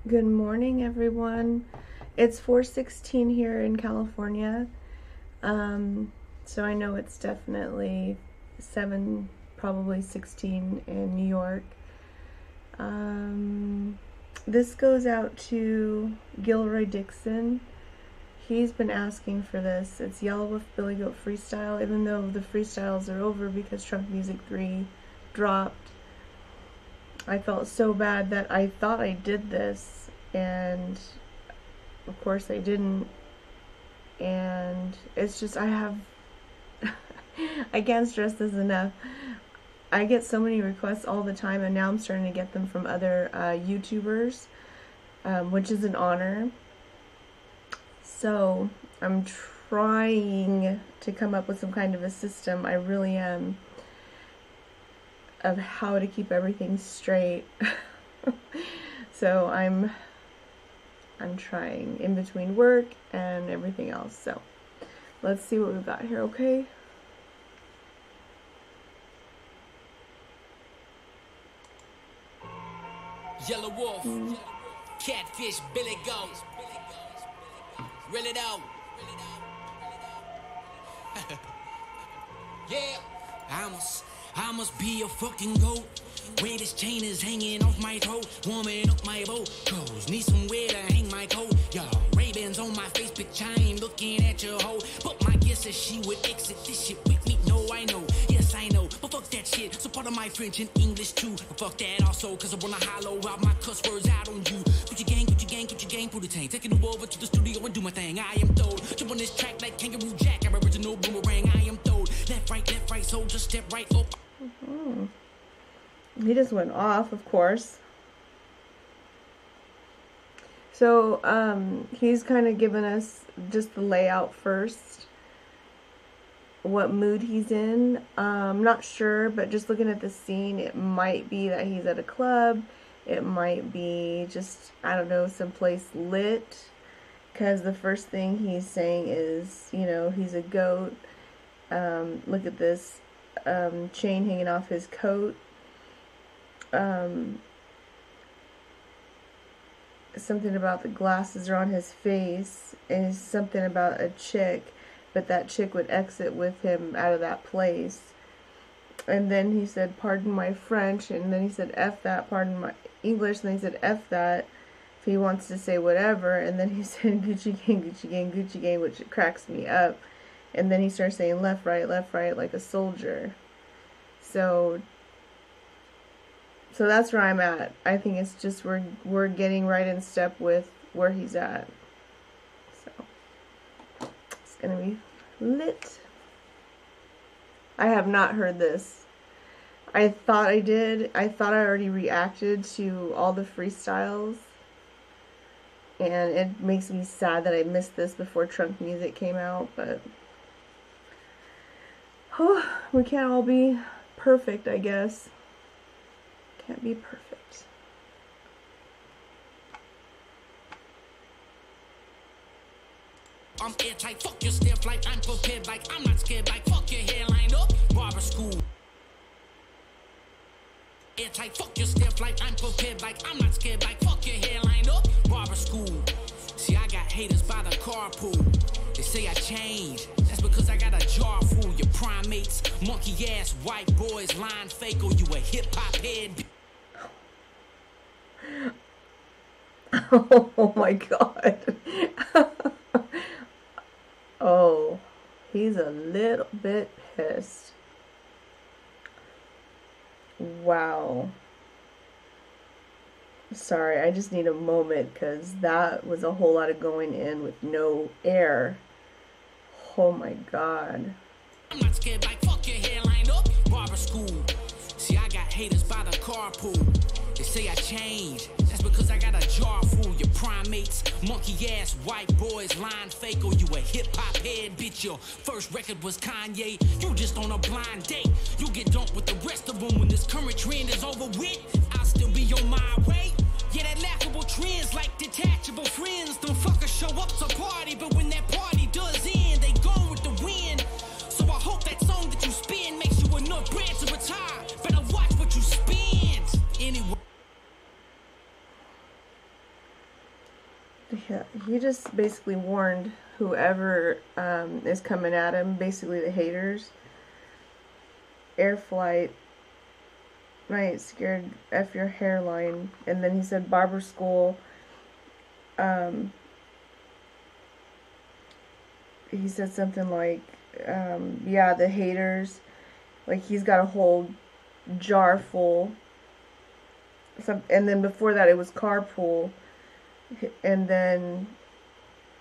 Good morning, everyone. It's 4:16 here in California. So I know it's definitely 7, probably 16 in New York. This goes out to Gilroy Dixon. He's been asking for this. It's Yelawolf Billy Goat Freestyle, even though the freestyles are over because Trunk Music 3 dropped. I felt so bad that I thought I did this, and of course I didn't. And it's just, I can't stress this enough. I get so many requests all the time, and now I'm starting to get them from other YouTubers, which is an honor. So I'm trying to come up with some kind of a system. I really am, of how to keep everything straight. So I'm trying in between work and everything else. So let's see what we've got here, okay? Yelawolf, catfish, Billy Goat. Reel it out. Yeah, I must be a fucking goat. Where this chain is hanging off my throat, warming up my boat clothes. Need somewhere to hang my coat. Y'all, Ray-Bans on my face, bitch, I ain't looking at your hoe. But my guess is she would exit this shit with me. No, I know, yes, I know. But fuck that shit, so part of my French and English too. But fuck that also, cause I wanna hollow out my cuss words out on you. Gucci gang, Gucci gang, Gucci gang, put the tank. Taking the over to the studio and do my thing. I am throwed. Jump on this track like Kangaroo Jack. I'm original boomerang, I am throwed. Left, right, so just step right up. He just went off, of course. So he's kind of given us just the layout first, what mood he's in. I'm not sure, but just looking at the scene, it might be that he's at a club. It might be just, I don't know, someplace lit, because the first thing he's saying is, you know, he's a goat. Look at this chain hanging off his coat. Something about the glasses are on his face, and something about a chick, but that chick would exit with him out of that place. And then he said, pardon my French, and then he said, F that, pardon my English, and then he said, F that, if he wants to say whatever, and then he said, Gucci gang, Gucci gang, Gucci gang, which cracks me up. And then he starts saying left, right, like a soldier. So that's where I'm at. I think it's just we're getting right in step with where he's at. So it's gonna be lit. I have not heard this. I thought I did. I thought I already reacted to all the freestyles, and it makes me sad that I missed this before Trunk Music came out. But we can't all be perfect, I guess. Can't be perfect. I'm airtight, fuck your stiff like I'm prepared, like I'm not scared, like fuck your hairline up, barber school. Airtight, fuck your stiff like I'm prepared, like I'm not scared, like fuck your hairline up, barber school. See, I got haters by the carpool. They say I changed, that's because I got a jar full. Your primates, monkey ass white boys, line fake, or you a hip hop head. Oh my god. Oh, he's a little bit pissed. Wow. Sorry, I just need a moment, because that was a whole lot of going in with no air. Oh my god. I'm not scared, like fuck your hairline up, barber school. See, I got haters by the carpool. They say I changed, that's because I got a jar full. Your primates, monkey ass white boys, line fake, or you a hip hop head, bitch. Your first record was Kanye, you just on a blind date. You get dumped with the rest of them when this current trend is over with. I'll still be on my way. Yeah, that laughable trends like detachable friends. Them fuckers show up to party, but when that party does end, they gone with the wind. So I hope that song that you spin makes you enough bread to retire. Better watch what you spend. Anyway. Yeah, he just basically warned whoever is coming at him, basically the haters. Air flight might scared F your hairline. And then he said barber school. He said something like, yeah, the haters. Like, he's got a whole jar full. And then before that, it was carpool. And then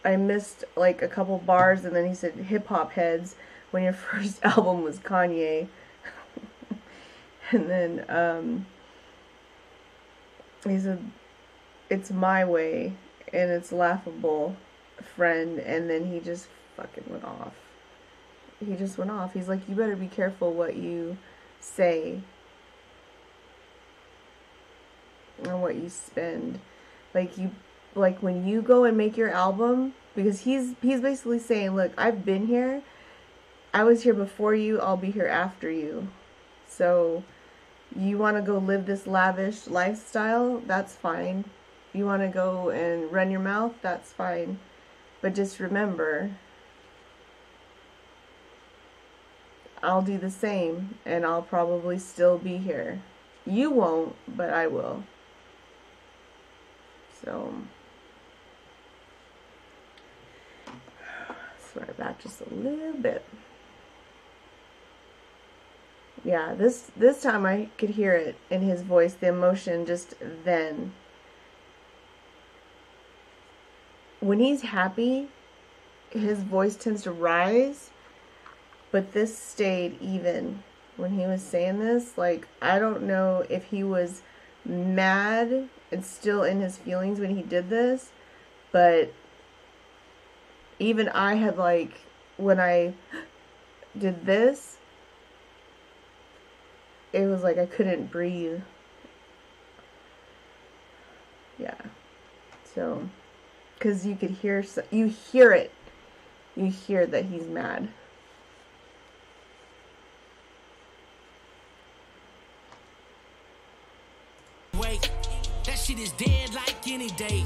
I missed like a couple bars, and then he said hip hop heads when your first album was Kanye. And then he said it's my way and it's laughable, friend. And then he just fucking went off. He just went off. He's like, you better be careful what you say and what you spend. Like when you go and make your album, because he's basically saying, look, I've been here. I was here before you. I'll be here after you. So you want to go live this lavish lifestyle? That's fine. You want to go and run your mouth? That's fine. But just remember, I'll do the same, and I'll probably still be here. You won't, but I will. So, swear back just a little bit. Yeah, this time I could hear it in his voice, the emotion just then. When he's happy, his voice tends to rise, but this stayed even. When he was saying this, like, I don't know if he was mad and still in his feelings when he did this, but even I had, like, when I did this, it was like I couldn't breathe. Yeah. So, because you could hear, you hear it. You hear that he's mad. Wait, that shit is dead like any day.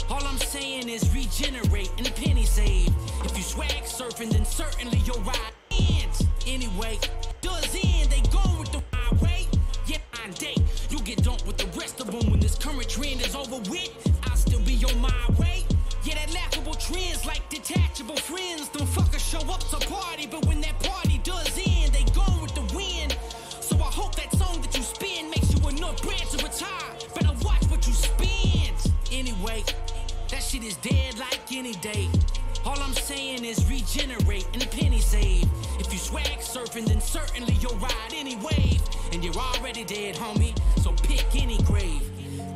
All I'm saying is regenerate and a penny save. If you swag surfing, then certainly your ride ends. Anyway, does end, they go with the highway. Yeah, I'm day. You get dumped with the rest of them when this current trend is over with. I'll still be on my way. Yeah, that laughable trends like detachable friends. Them fuckers show up to party, but when that party does end, they go with the wind. So I hope that song that you spin makes you enough bread to retire. Better watch what you spend. Anyway, that shit is dead like any day. All I'm saying is regenerate and a penny save. If you swag surfing, then certainly you'll ride any wave. And you're already dead, homie, so pick any grave.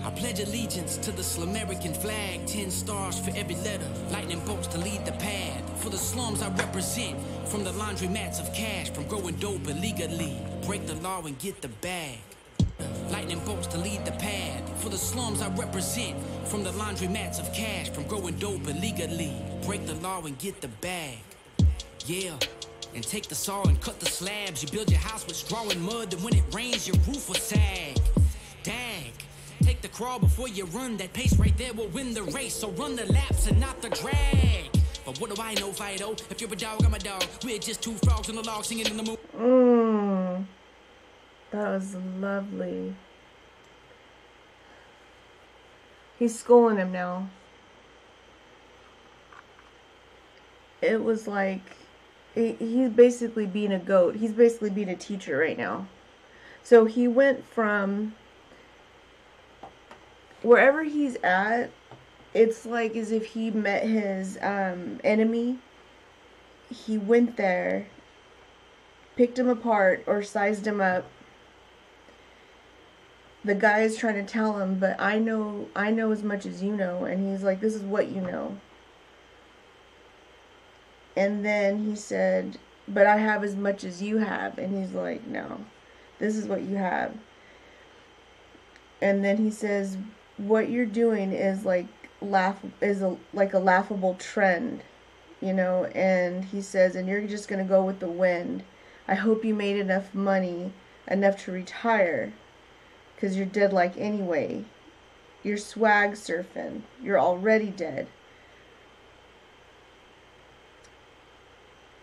I pledge allegiance to the Slamerican flag. 10 stars for every letter, lightning bolts to lead the path. For the slums I represent, from the laundromats of cash, from growing dope illegally, break the law and get the bag. Lightning bolts to lead the path. For the slums I represent, from the laundromats of cash, from growing dope illegally, break the law and get the bag. Yeah, and take the saw and cut the slabs. You build your house with straw and mud, and when it rains your roof will sag. Dag, take the crawl before you run. That pace right there will win the race. So run the laps and not the drag. But what do I know, Fido? If you're a dog, I'm a dog. We're just two frogs in the log singing in the moon. That was lovely. He's schooling him now. It was like, he's basically being a goat. He's basically being a teacher right now. So he went from wherever he's at, it's like as if he met his enemy. He went there, picked him apart or sized him up. The guy is trying to tell him, but I know as much as you know. And he's like, this is what you know. And then he said, but I have as much as you have. And he's like, no, this is what you have. And then he says, what you're doing is like like a laughable trend, you know. And he says, and you're just gonna go with the wind. I hope you made enough money, enough to retire, because you're dead like anyway. You're swag surfing. You're already dead.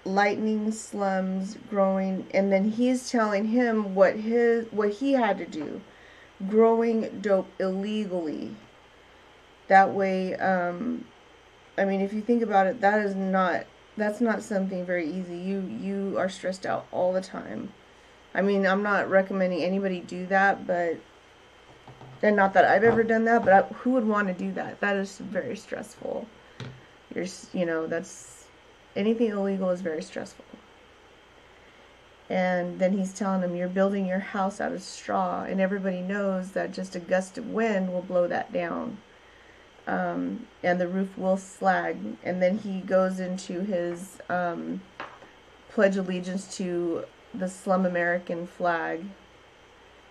Lightning slums growing, and then he's telling him what he had to do, growing dope illegally. That way, I mean, if you think about it, that's not something very easy. You are stressed out all the time. I mean, I'm not recommending anybody do that, but, and not that I've ever done that, but who would want to do that? That is very stressful. That's, anything illegal is very stressful. And then he's telling him, you're building your house out of straw, and everybody knows that just a gust of wind will blow that down. And the roof will slag. And then he goes into his pledge allegiance to the slum American flag,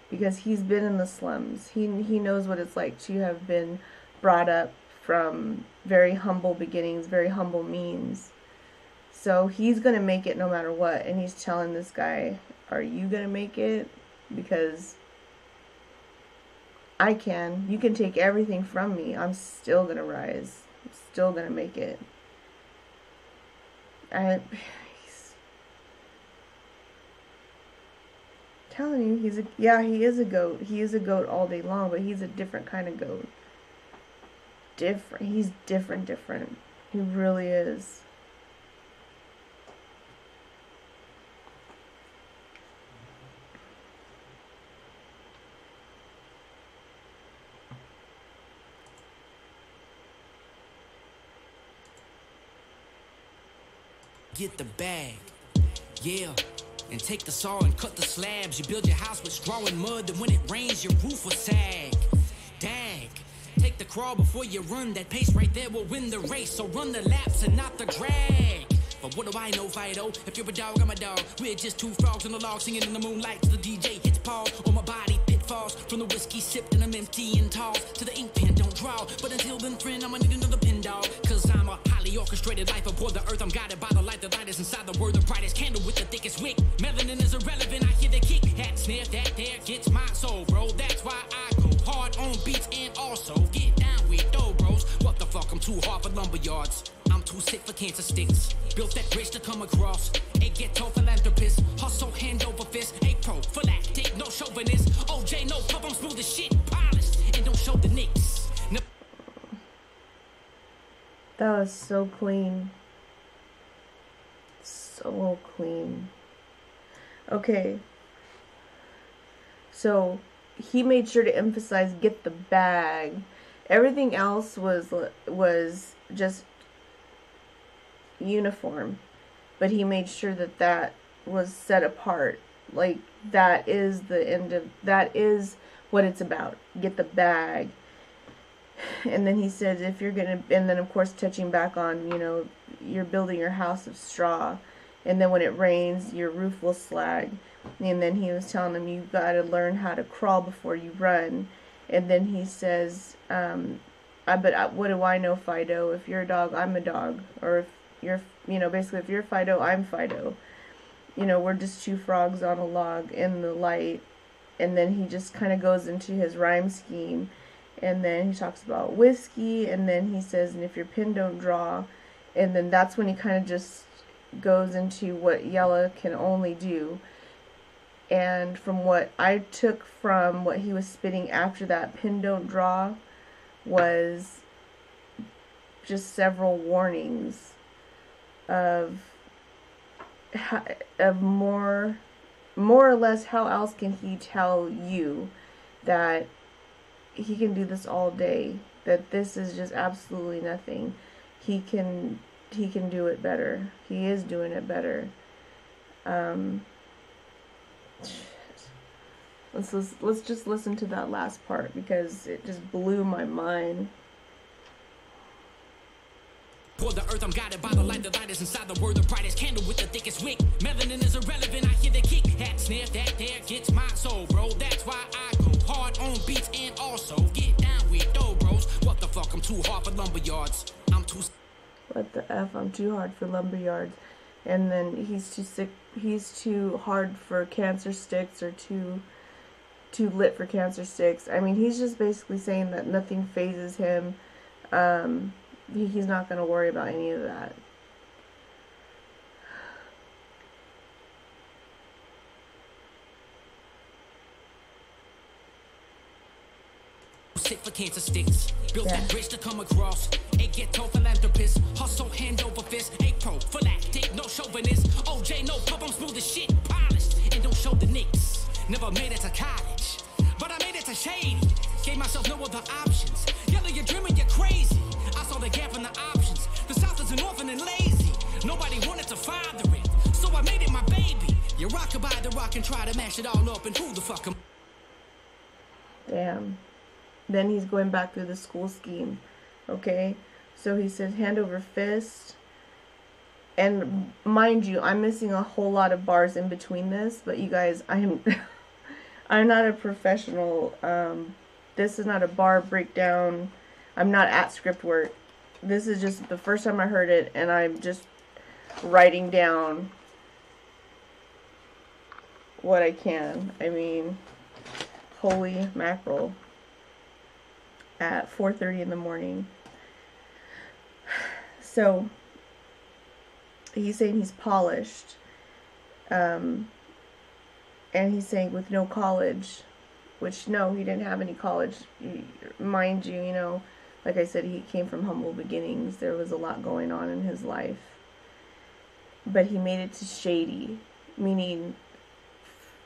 because he's been in the slums. He knows what it's like to have been brought up from very humble beginnings, very humble means. So he's going to make it no matter what. And he's telling this guy, are you going to make it? Because I can. You can take everything from me. I'm still going to rise. I'm still going to make it. He's telling you, he is a goat. He is a goat all day long, but he's a different kind of goat. He's different. He really is. Get the bag, yeah, and take the saw and cut the slabs. You build your house with straw and mud, then when it rains, your roof will sag. Dag, take the crawl before you run. That pace right there will win the race, so run the laps and not the drag. But what do I know, Fido? If you're a dog, I'm a dog. We're just two frogs in the log singing in the moonlight till the DJ hits pause. On my body, pitfalls from the whiskey sipped and I'm emptying talls to the ink pen, don't draw. But until then, friend, I'ma need another pin dog. Cause I'm a highly orchestrated life aboard the earth. I'm guided by the light is inside the word, the brightest candle with the thickest wick. Melanin is irrelevant, I hear the kick. Hat snare, that there gets my soul, bro. That's why I go hard on beats and also get down with dough, bros. What the fuck, I'm too hard for lumber yards. I'm too sick for cancer sticks. Built that bridge to come across. A ghetto philanthropist. Hustle hand over fist. A prophylactic, no chauvinist. OJ, no pup, I'm smooth as shit. Polished, and don't show the nicks. No. That was so clean. So clean. Okay. So, he made sure to emphasize get the bag. Everything else was just uniform, but he made sure that was set apart. Like, that is what it's about. Get the bag. And then he says, if you're gonna, and then of course touching back on, you're building your house of straw, and then when it rains, your roof will slag. And then he was telling them, you gotta learn how to crawl before you run. And then he says, but what do I know, Fido? If you're a dog, I'm a dog. Or if you're, basically, if you're Fido, I'm Fido. We're just two frogs on a log in the light. And then he just kind of goes into his rhyme scheme. And then he talks about whiskey. And then he says, and if your pin don't draw. And then that's when he kind of just goes into what Yella can only do. And from what I took from what he was spitting after that pin don't draw was just several warnings of more or less how else can he tell you that he can do this all day, that this is just absolutely nothing. He can do it better. He is doing it better. Let's just listen to that last part because it just blew my mind. For the earth, I'm guided by the light is inside the word, the brightest candle with the thickest wick. Melanin is irrelevant, I hear the kick. Hat snare, that there gets my soul, bro. That's why I go hard on beats and also get down with dough, bros. What the fuck, I'm too hard for lumber yards. What the F, I'm too hard for lumber yards. And then he's too sick, he's too hard for cancer sticks or too too lit for cancer sticks. I mean, he's just basically saying that nothing phases him. He's not going to worry about any of that. Sick for cancer sticks. Built that bridge to come across. A ghetto philanthropist. Hustle hand over fist. A prophylactic, no chauvinist. OJ, no pub, I'm smooth as shit. Polished and don't show the nicks. Never made it to college, but I made it to shady. Gave myself no other options. Yellow, you're dreaming, you're crazy. I saw the gap in the options. The South is an orphan and lazy. Nobody wanted to father it, so I made it my baby. You rock by the rock and try to mash it all up, and who the fuck am? Damn. Then he's going back through the school scheme. Okay? So he says hand over fist. And mind you, I'm missing a whole lot of bars in between this. But you guys, I'm not a professional. This is not a bar breakdown. I'm not at script work. This is just the first time I heard it. And I'm just writing down what I can. I mean, holy mackerel. At 4:30 in the morning. So he's saying he's polished, and he's saying with no college, which no, he didn't have any college. Mind you, you know, like I said, he came from humble beginnings. There was a lot going on in his life, but he made it to shady, meaning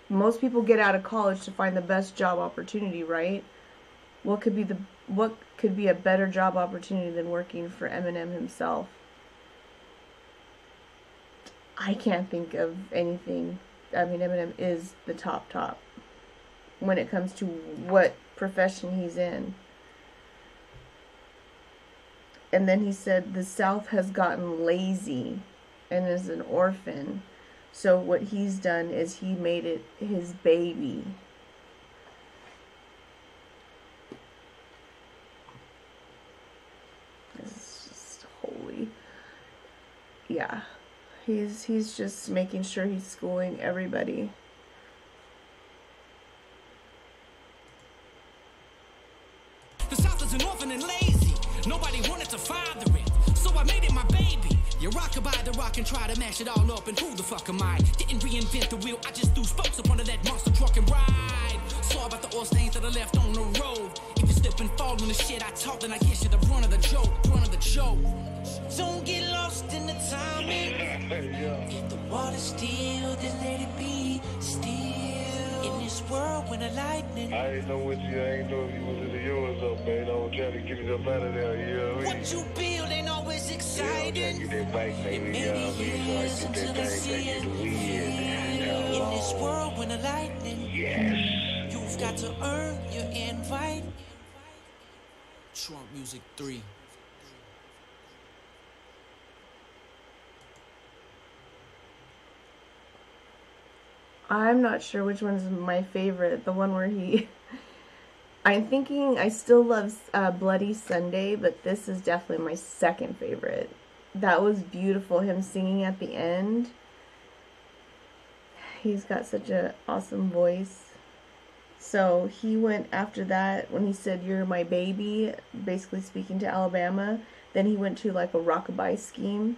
most people get out of college to find the best job opportunity, right? What could be a better job opportunity than working for Eminem himself? I can't think of anything. I mean, Eminem is the top when it comes to what profession he's in. And then he said the South has gotten lazy and is an orphan. So what he's done is he made it his baby. Yeah, he's just making sure he's schooling everybody. The South is an orphan and lazy. Nobody wanted to father it, so I made it my baby. You rock by the rock and try to mash it all up, and who the fuck am I? Didn't reinvent the wheel, I just threw spokes up under that monster truck and ride. Saw about the oil stains that are left on the road. If you slip and fall on the shit I talk, then I guess you're the brunt of the joke, Don't get lost in the timing. If the water's still, then let it be still. In this world when the lightning. I ain't know what you, I ain't know if you was in the yours up, man. I was trying to get it up out of there, you know what I mean? What you build ain't always exciting. Yeah, I'm trying to get that bike, baby, you know what I mean? So I get that thing back in the wind. In this world when the lightning. Yes. You've got to earn your invite. Trump Music 3. I'm not sure which one is my favorite. The one where he... I'm thinking I still love Bloody Sunday, but this is definitely my second favorite. That was beautiful, him singing at the end. He's got such an awesome voice. So he went after that when he said, "You're my baby," basically speaking to Alabama. Then he went to like a rockabye scheme.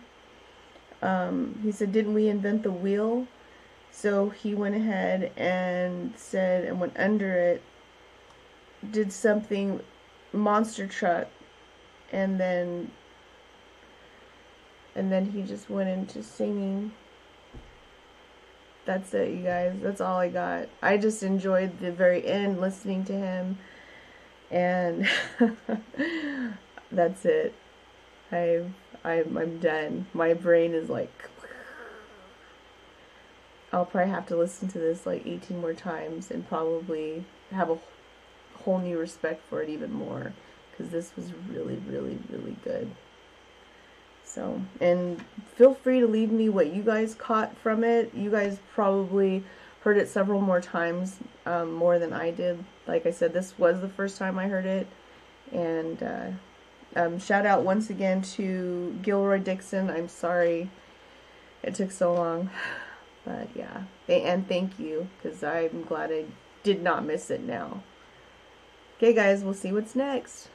He said, "Didn't we invent the wheel?" So he went ahead and said, and went under it, did something, monster truck, and then he just went into singing. That's it, you guys. That's all I got. I just enjoyed the very end, listening to him, and that's it. I'm done. My brain is like... I'll probably have to listen to this like 18 more times and probably have a whole new respect for it even more, because this was really, really, really good. So, and feel free to leave me what you guys caught from it. You guys probably heard it several more times, more than I did. Like I said, this was the first time I heard it. And shout out once again to Gilroy Dixon. I'm sorry it took so long. But yeah, and thank you, because I'm glad I did not miss it now. Okay, guys, we'll see what's next.